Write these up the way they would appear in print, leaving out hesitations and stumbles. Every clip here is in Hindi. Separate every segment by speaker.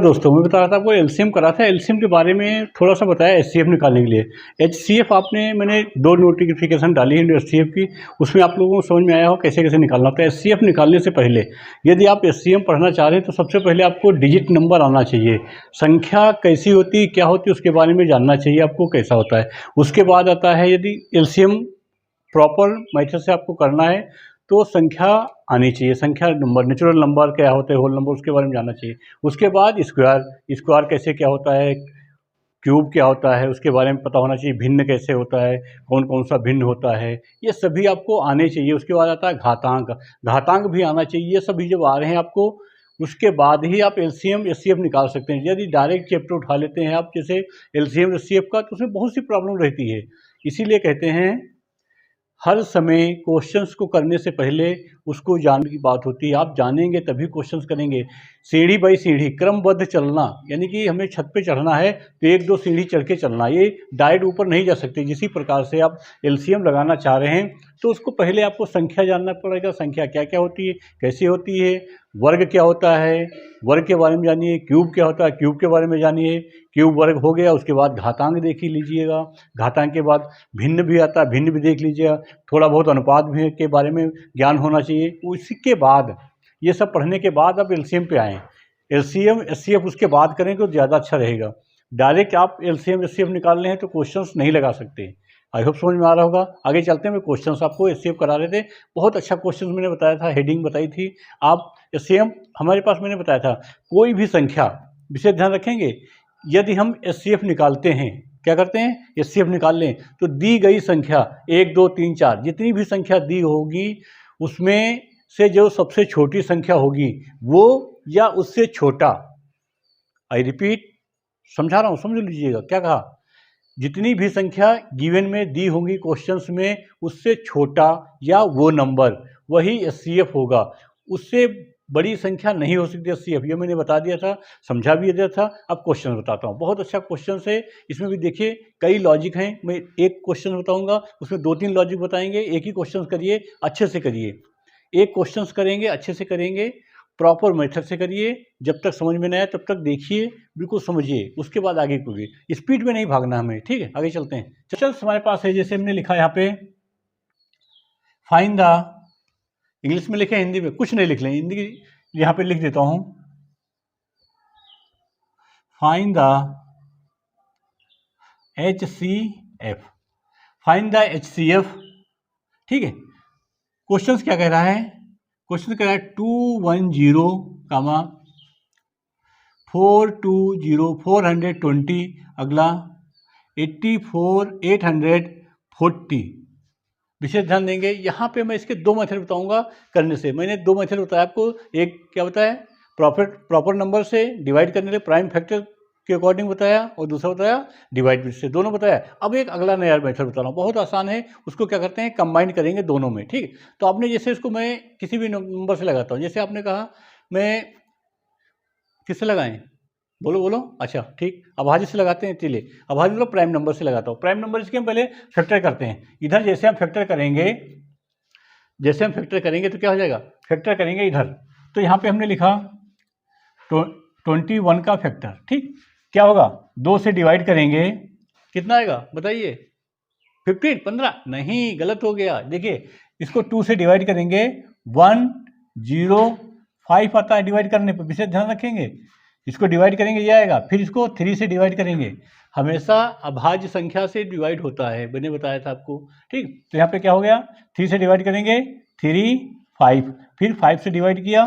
Speaker 1: दोस्तों मैं बता रहा था आपको एलसीएम करा था। एलसीएम के बारे में थोड़ा सा बताया एचसीएफ निकालने के लिए। एचसीएफ मैंने दो नोटिफिकेशन डाली है एचसीएफ की, उसमें आप लोगों को समझ में आया हो कैसे कैसे निकालना होता है। एचसीएफ निकालने से पहले यदि आप एचसीएम पढ़ना चाह रहे हैं तो सबसे पहले आपको डिजिट नंबर आना चाहिए, संख्या कैसी होती क्या होती है उसके बारे में जानना चाहिए आपको कैसा होता है। उसके बाद आता है यदि एलसीएम प्रॉपर मेथड से आपको करना है तो संख्या आनी चाहिए, संख्या नंबर, नेचुरल नंबर क्या होते हैं, होल नंबर, उसके बारे में जानना चाहिए। उसके बाद स्क्वायर, स्क्वायर कैसे क्या होता है, क्यूब क्या होता है उसके बारे में पता होना चाहिए, भिन्न कैसे होता है, कौन कौन सा भिन्न होता है, ये सभी आपको आने चाहिए। उसके बाद आता है घातांक, घातांक भी आना चाहिए। ये सभी जब आ रहे हैं आपको उसके बाद ही आप एलसीएम एचसीएफ निकाल सकते हैं। यदि डायरेक्ट चैप्टर उठा लेते हैं आप जैसे एलसीएम एचसीएफ का तो उसमें बहुत सी प्रॉब्लम रहती है। इसीलिए कहते हैं हर समय क्वेश्चंस को करने से पहले उसको जानने की बात होती है। आप जानेंगे तभी क्वेश्चंस करेंगे। सीढ़ी बाई सीढ़ी क्रमबद्ध चलना, यानी कि हमें छत पे चढ़ना है तो एक दो सीढ़ी चढ़ के चलना, ये डायरेक्ट ऊपर नहीं जा सकते। जिसी प्रकार से आप एलसीएम लगाना चाह रहे हैं तो उसको पहले आपको संख्या जानना पड़ेगा, संख्या क्या क्या होती है, कैसी होती है, वर्ग क्या होता है, वर्ग के बारे में जानिए, क्यूब क्या होता है, क्यूब के बारे में जानिए। क्यूब वर्ग हो गया, उसके बाद घातांक देख ही लीजिएगा, घातांक के बाद भिन्न भी आता है, भिन्न भी देख लीजिएगा। थोड़ा बहुत अनुपात भी के बारे में ज्ञान होना चाहिए। उसके बाद ये सब पढ़ने के बाद आप एलसीएम पे आएँ। एलसीएम एचसीएफ उसके बाद करें तो ज़्यादा अच्छा रहेगा। डायरेक्ट आप एलसीएम एचसीएफ निकाल रहे हैं तो क्वेश्चंस नहीं लगा सकते। आई होप समझ में आ रहा होगा। आगे चलते हैं, मैं क्वेश्चंस आपको एचसीएफ करा रहे थे। बहुत अच्छा क्वेश्चन मैंने बताया था, हेडिंग बताई थी। आप एचसीएफ हमारे पास मैंने बताया था कोई भी संख्या, विशेष ध्यान रखेंगे, यदि हम एचसीएफ निकालते हैं, क्या करते हैं, एचसीएफ निकाल लें तो दी गई संख्या 1 2 3 4 जितनी भी संख्या दी होगी उसमें से जो सबसे छोटी संख्या होगी वो या उससे छोटा, आई रिपीट, समझा रहा हूँ, समझ लीजिएगा क्या कहा, जितनी भी संख्या गिवन में दी होंगी क्वेश्चंस में उससे छोटा या वो नंबर वही एचसीएफ होगा। उससे बड़ी संख्या नहीं हो सकती एचसीएफ, ये मैंने बता दिया था, समझा भी दिया था। अब क्वेश्चन बताता हूँ, बहुत अच्छा क्वेश्चन है। इसमें भी देखिए कई लॉजिक हैं। मैं एक क्वेश्चन बताऊंगा उसमें 2-3 लॉजिक बताएंगे। एक ही क्वेश्चन करिए, अच्छे से करिए। एक क्वेश्चन करेंगे, अच्छे से करेंगे, प्रॉपर मेथड से करिए। जब तक समझ में नहीं आए तब तक देखिए, बिल्कुल समझिए, उसके बाद आगे करिए। स्पीड में नहीं भागना हमें, ठीक है। आगे चलते हैं। क्वेश्चन हमारे पास है, जैसे हमने लिखा यहाँ पे फाइंड द, इंग्लिश में लिखे, हिंदी में कुछ नहीं लिख लें, हिंदी यहाँ पे लिख देता हूँ, find the HCF, find the HCF, ठीक है। क्वेश्चन क्या कह रहा है, क्वेश्चन कह रहा है 210 कामा 420 420, अगला 84 840। विशेष ध्यान देंगे यहाँ पे। मैं इसके दो मेथड बताऊंगा करने से। मैंने दो मेथड बताया आपको, एक क्या बताया, प्रॉपर नंबर से डिवाइड करने के प्राइम फैक्टर के अकॉर्डिंग बताया, और दूसरा बताया डिवाइड से, दोनों बताया। अब एक अगला नया मेथड बता रहा हूँ, बहुत आसान है। उसको क्या करते हैं, कंबाइन करेंगे दोनों में, ठीक। तो आपने जैसे इसको मैं किसी भी नंबर से लगाता हूँ, जैसे आपने कहा मैं किससे लगाएं, बोलो बोलो, अच्छा ठीक, अभाज्य से लगाते हैं। चलिए अभाज्य मतलब प्राइम नंबर से लगाता हूँ। प्राइम नंबर इसके हम पहले फैक्टर करते हैं। इधर जैसे हम फैक्टर करेंगे, जैसे हम फैक्टर करेंगे तो क्या हो जाएगा, फैक्टर करेंगे इधर, तो यहाँ पे हमने लिखा 21 का फैक्टर, ठीक। क्या होगा, 2 से डिवाइड करेंगे, कितना आएगा बताइए, 15 15, नहीं गलत हो गया। देखिए इसको 2 से डिवाइड करेंगे, 105 आता है डिवाइड करने पर, विशेष ध्यान रखेंगे। इसको डिवाइड करेंगे ये आएगा, फिर इसको 3 से डिवाइड करेंगे। हमेशा अभाज्य संख्या से डिवाइड होता है, मैंने बताया था आपको, ठीक। तो यहाँ पे क्या हो गया, 3 से डिवाइड करेंगे 3 5, फिर 5 से डिवाइड किया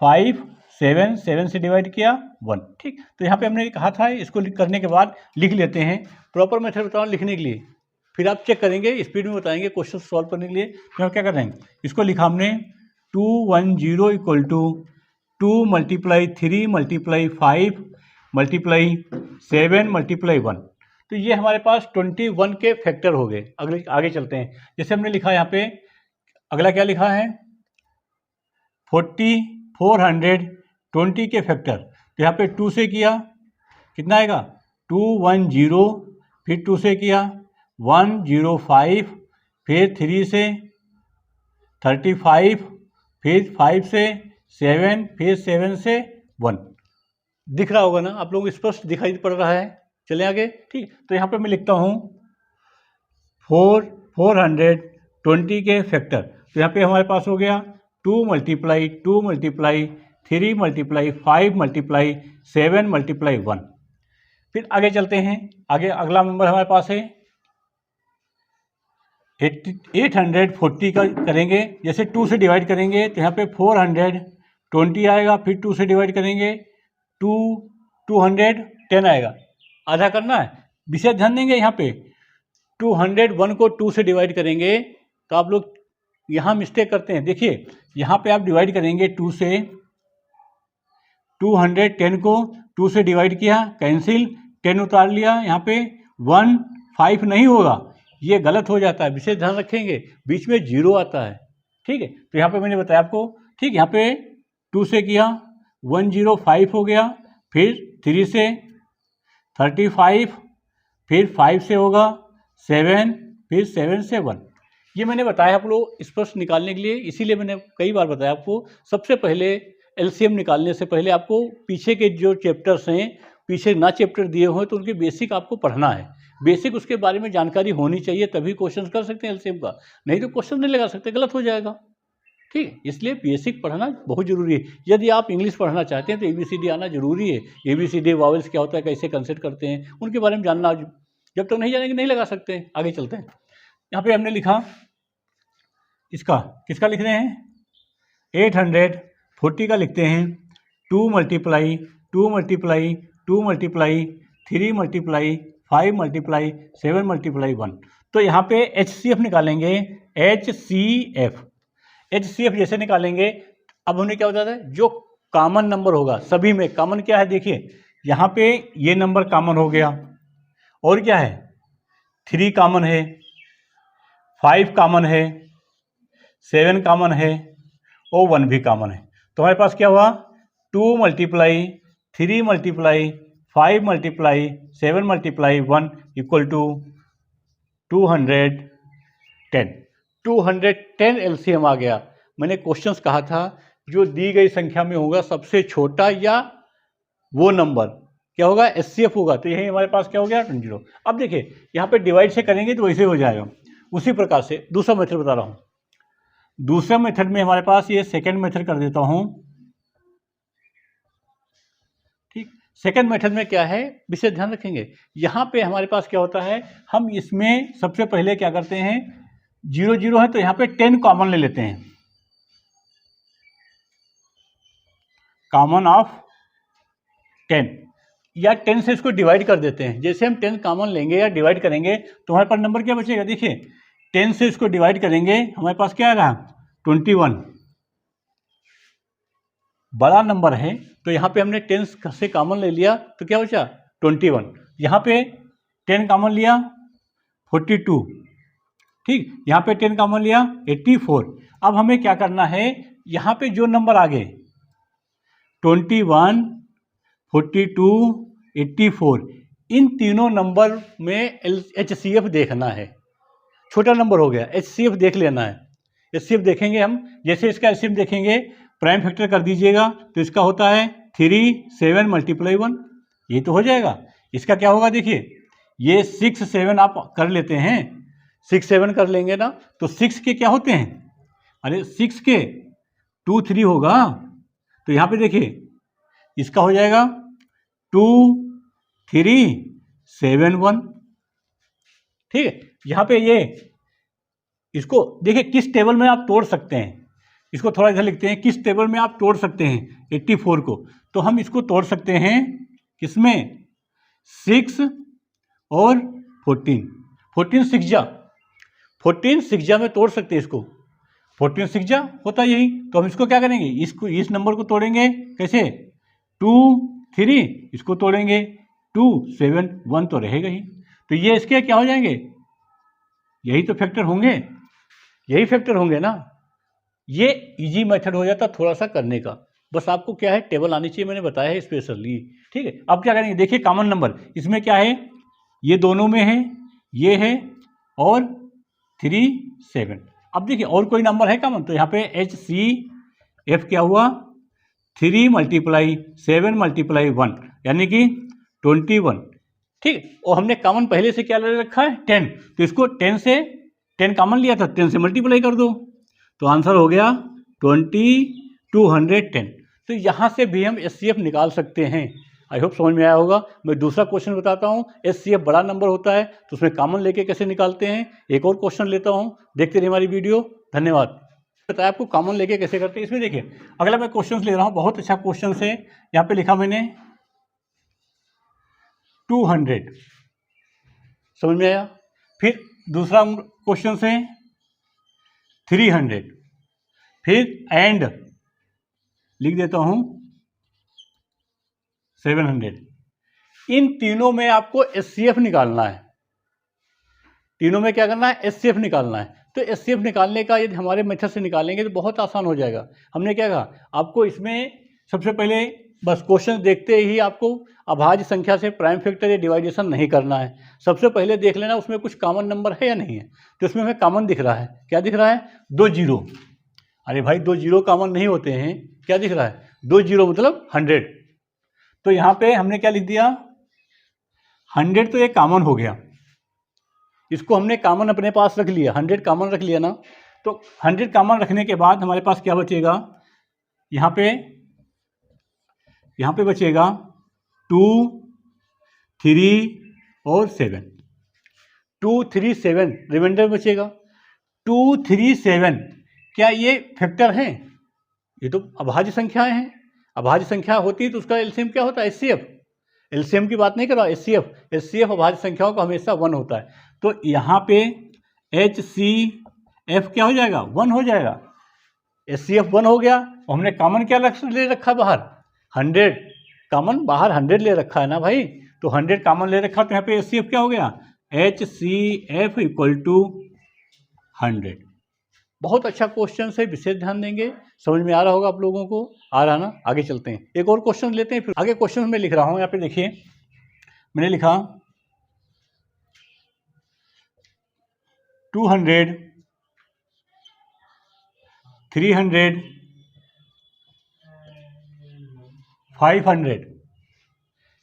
Speaker 1: 5 7, 7 से डिवाइड किया 1, ठीक। तो यहाँ पे हमने कहा था इसको करने के बाद लिख लेते हैं। प्रॉपर मेथड बताओ लिखने के लिए, फिर आप चेक करेंगे, स्पीड में बताएंगे क्वेश्चन सॉल्व करने के लिए। तो क्या कर रहे हैं, इसको लिखा हमने 210 equal to 2 multiply 3 multiply 5 multiply 7 multiply 1। तो ये हमारे पास 21 के फैक्टर हो गए। अगले आगे चलते हैं, जैसे हमने लिखा यहाँ पे, अगला क्या लिखा है, 420 के फैक्टर। तो यहाँ पे 2 से किया, कितना आएगा, 210, फिर 2 से किया 105, फिर 3 से 35, फिर 5 से 7, फिर 7 से 1। दिख रहा होगा ना आप लोगों को, स्पष्ट दिखाई पड़ रहा है। चले आगे। ठीक, तो यहाँ पे मैं लिखता हूँ 420 के फैक्टर। तो यहाँ पे हमारे पास हो गया 2 multiply 2 multiply 3 multiply 5 multiply 7 multiply 1। फिर आगे चलते हैं। आगे अगला नंबर हमारे पास है 840 का करेंगे। जैसे 2 से डिवाइड करेंगे तो यहाँ पे 420 आएगा, फिर 2 से डिवाइड करेंगे 210 आएगा। आधा करना है, विशेष ध्यान देंगे यहाँ पे 201 को 2 से डिवाइड करेंगे तो आप लोग यहाँ मिस्टेक करते हैं। देखिए यहाँ पे आप डिवाइड करेंगे 2 से, 210 को 2 से डिवाइड किया, कैंसिल, 10 उतार लिया, यहाँ पे 1 5 नहीं होगा, ये गलत हो जाता है, विशेष ध्यान रखेंगे, बीच में 0 आता है। ठीक है, तो यहाँ पे मैंने बताया आपको। ठीक, यहाँ पे 2 से किया 105 हो गया, फिर 3 से 35, फिर 5 से होगा 7, फिर 7 से 1। ये मैंने बताया आप लोग स्पष्ट निकालने के लिए, इसीलिए मैंने कई बार बताया आपको। सबसे पहले एलसीएम निकालने से पहले आपको पीछे के जो चैप्टर्स हैं, पीछे ना चैप्टर दिए हुए तो उनके बेसिक आपको पढ़ना है। बेसिक उसके बारे में जानकारी होनी चाहिए, तभी क्वेश्चन कर सकते हैं एलसीएम का, नहीं तो क्वेश्चन नहीं लगा सकते, गलत हो जाएगा। ठीक, इसलिए बेसिक पढ़ना बहुत ज़रूरी है। यदि आप इंग्लिश पढ़ना चाहते हैं तो ABCD आना जरूरी है। ABCD वावल्स क्या होता है, कैसे कंसेप्ट करते हैं, उनके बारे में जानना, जब तक नहीं जानेंगे नहीं लगा सकते। आगे चलते हैं। यहाँ पे हमने लिखा इसका, किसका लिख रहे हैं, 840 का लिखते हैं। 2 multiply 2 multiply 2 multiply 3 multiply 5 multiply 7 multiply 1। तो यहाँ पे HCF निकालेंगे। HCF जैसे निकालेंगे, अब हमें क्या हो जाता है, जो कॉमन नंबर होगा सभी में, कॉमन क्या है देखिए, यहाँ पे ये नंबर कॉमन हो गया, और क्या है 3 कॉमन है, 5 कॉमन है, 7 कॉमन है, और 1 भी कॉमन है। तो हमारे पास क्या हुआ, 2 multiply 3 multiply 5 multiply 7 multiply 1 equal to 210। 210 LCM आ गया। मैंने क्वेश्चंस कहा था जो दी गई संख्या में होगा सबसे छोटा या वो नंबर क्या होगा, एचसीएफ होगा। तो यही हमारे पास क्या हो गया 20। अब देखिए यहाँ पे डिवाइड से करेंगे तो वैसे हो जाएगा। उसी प्रकार से दूसरा मेथड बता रहा हूँ। दूसरा मेथड में हमारे पास ये सेकेंड मेथड कर देता हूँ। ठीक, सेकेंड मेथड में क्या है, विशेष ध्यान रखेंगे। यहाँ पे हमारे पास क्या होता है, हम इसमें सबसे पहले क्या करते हैं, 0 0 है तो यहाँ पे 10 कॉमन ले लेते हैं, कॉमन ऑफ 10, या 10 से इसको डिवाइड कर देते हैं। जैसे हम 10 कॉमन लेंगे या डिवाइड करेंगे तो हमारे पास नंबर क्या बचेगा, देखिए 10 से इसको डिवाइड करेंगे हमारे पास क्या आ रहा, 21 बड़ा नंबर है। तो यहाँ पे हमने 10 से कॉमन ले लिया तो क्या बचा 21। यहाँ पे 10 कॉमन लिया 42। ठीक, यहाँ पे 10 कॉमन लिया 84। अब हमें क्या करना है, यहाँ पे जो नंबर आ गए 21, 42, 84, इन तीनों नंबर में HCF देखना है। छोटा नंबर हो गया, HCF देख लेना है। HCF देखेंगे हम, जैसे इसका HCF देखेंगे, प्राइम फैक्टर कर दीजिएगा तो इसका होता है 3 7 मल्टीप्लाई 1, ये तो हो जाएगा। इसका क्या होगा देखिए, ये 6 7 आप कर लेते हैं, 6 7 कर लेंगे ना तो 6 के क्या होते हैं, अरे 6 के 2 3 होगा। तो यहाँ पे देखिए इसका हो जाएगा 2 3 7 1। ठीक है, यहाँ पे ये इसको देखिए किस टेबल में आप तोड़ सकते हैं, इसको थोड़ा इधर लिखते हैं, किस टेबल में आप तोड़ सकते हैं 84 को। तो हम इसको तोड़ सकते हैं किसमें, 6 और 14, 14 6 जा में तोड़ सकते हैं इसको, 14 6 जा होता है यही। तो हम इसको क्या करेंगे, इसको इस नंबर को तोड़ेंगे कैसे, 2 3, इसको तोड़ेंगे 2 7 1 तो रहेगा ही। तो ये इसके क्या हो जाएंगे, यही तो फैक्टर होंगे, यही फैक्टर होंगे ना। ये इजी मेथड हो जाता थोड़ा सा करने का, बस आपको क्या है टेबल आनी चाहिए, मैंने बताया है स्पेशली। ठीक है, अब क्या करेंगे, देखिए कॉमन नंबर इसमें क्या है, ये दोनों में है, ये है और 3 7। अब देखिए और कोई नंबर है कॉमन, तो यहाँ पे HCF क्या हुआ 3 मल्टीप्लाई 7 मल्टीप्लाई 1 यानी कि 21। ठीक, और हमने कॉमन पहले से क्या ले रखा है 10, तो इसको 10 से 10 कॉमन लिया था, 10 से मल्टीप्लाई कर दो तो आंसर हो गया 2210। तो यहाँ से भी हम HCF निकाल सकते हैं। आई होप समझ में आया होगा। मैं दूसरा क्वेश्चन बताता हूँ। HCF बड़ा नंबर होता है तो उसमें कॉमन लेके कैसे निकालते हैं, एक और क्वेश्चन लेता हूँ, देखते रहिए हमारी वीडियो। धन्यवाद। बताया आपको कॉमन लेके कैसे करते हैं। इसमें देखिए अगला मैं क्वेश्चन ले रहा हूँ, बहुत अच्छा क्वेश्चन है। यहाँ पे लिखा मैंने 200, समझ में आया। फिर दूसरा क्वेश्चन से 300, फिर एंड लिख देता हूँ 700। इन तीनों में आपको HCF निकालना है। तीनों में क्या करना है, HCF निकालना है। तो HCF निकालने का यदि हमारे मेथड से निकालेंगे तो बहुत आसान हो जाएगा। हमने क्या कहा, आपको इसमें सबसे पहले बस क्वेश्चन देखते ही आपको अभाज्य संख्या से प्राइम फैक्टर या डिवाइडेशन नहीं करना है। सबसे पहले देख लेना उसमें कुछ कॉमन नंबर है या नहीं है। तो इसमें हमें कॉमन दिख रहा है, क्या दिख रहा है, 2 जीरो। अरे भाई 2 जीरो कॉमन नहीं होते हैं, क्या दिख रहा है, 2 जीरो मतलब 100। तो यहाँ पे हमने क्या लिख दिया, 100, तो ये कॉमन हो गया। इसको हमने कॉमन अपने पास रख लिया, 100 कॉमन रख लिया ना। तो 100 कॉमन रखने के बाद हमारे पास क्या बचेगा, यहाँ पे बचेगा 2, 3 और 7। 2, 3, 7 रिमाइंडर बचेगा। 2, 3, 7 क्या ये फैक्टर हैं, ये तो अभाज्य संख्याएं हैं। अभाज्य संख्या होती है तो उसका एलसीएम क्या होता है, HCF। एलसीएम की बात नहीं कर रहा, HCF अभाज्य संख्याओं का हमेशा 1 होता है। तो यहाँ पे HCF क्या हो जाएगा, 1 हो जाएगा। HCF 1 हो गया। और हमने कॉमन क्या ले रखा बाहर, 100 कॉमन बाहर 100 ले रखा है ना भाई। तो 100 कॉमन ले रखा, तो यहाँ पे HCF क्या हो गया, HCF = 100। बहुत अच्छा क्वेश्चन है, विशेष ध्यान देंगे। समझ में आ रहा होगा आप लोगों को, आ रहा ना। आगे चलते हैं, एक और क्वेश्चन लेते हैं। फिर आगे क्वेश्चन में लिख रहा हूँ, यहाँ पे देखिए मैंने लिखा 200, 300, 500।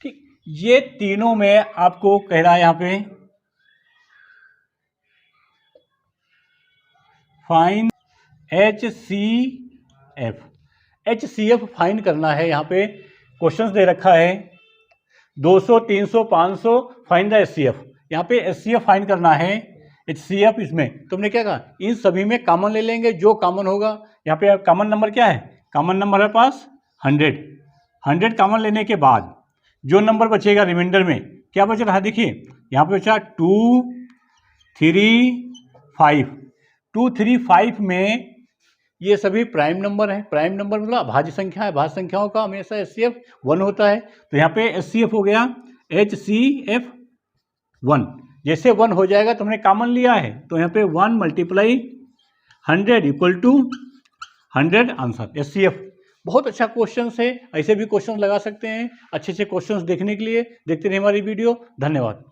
Speaker 1: ठीक, ये तीनों में आपको कह रहा है यहाँ पे फाइन HCF फाइन करना है। यहाँ पे क्वेश्चन दे रखा है 200, 300, 500 फाइन द HCF। यहाँ पे HCF फाइन करना है, HCF इसमें तुमने क्या कहा, इन सभी में कॉमन ले लेंगे, जो कॉमन होगा। यहाँ पे कॉमन नंबर क्या है, कॉमन नंबर है पास 100 कॉमन लेने के बाद जो नंबर बचेगा रिमाइंडर में क्या बच रहा है, देखिए यहाँ पे बचा 2, 3, 5। 2, 3, 5 में ये सभी प्राइम नंबर हैं। प्राइम नंबर मतलब अभाज्य संख्या है। अभाज्य संख्याओं का हमेशा HCF 1 होता है। तो यहाँ पे HCF हो गया HCF 1। जैसे 1 हो जाएगा तो हमने कॉमन लिया है, तो यहाँ पे 1 × 100 = 100 आंसर HCF। बहुत अच्छा क्वेश्चन है, ऐसे भी क्वेश्चन लगा सकते हैं। अच्छे क्वेश्चन देखने के लिए देखते रहिए हमारी वीडियो। धन्यवाद।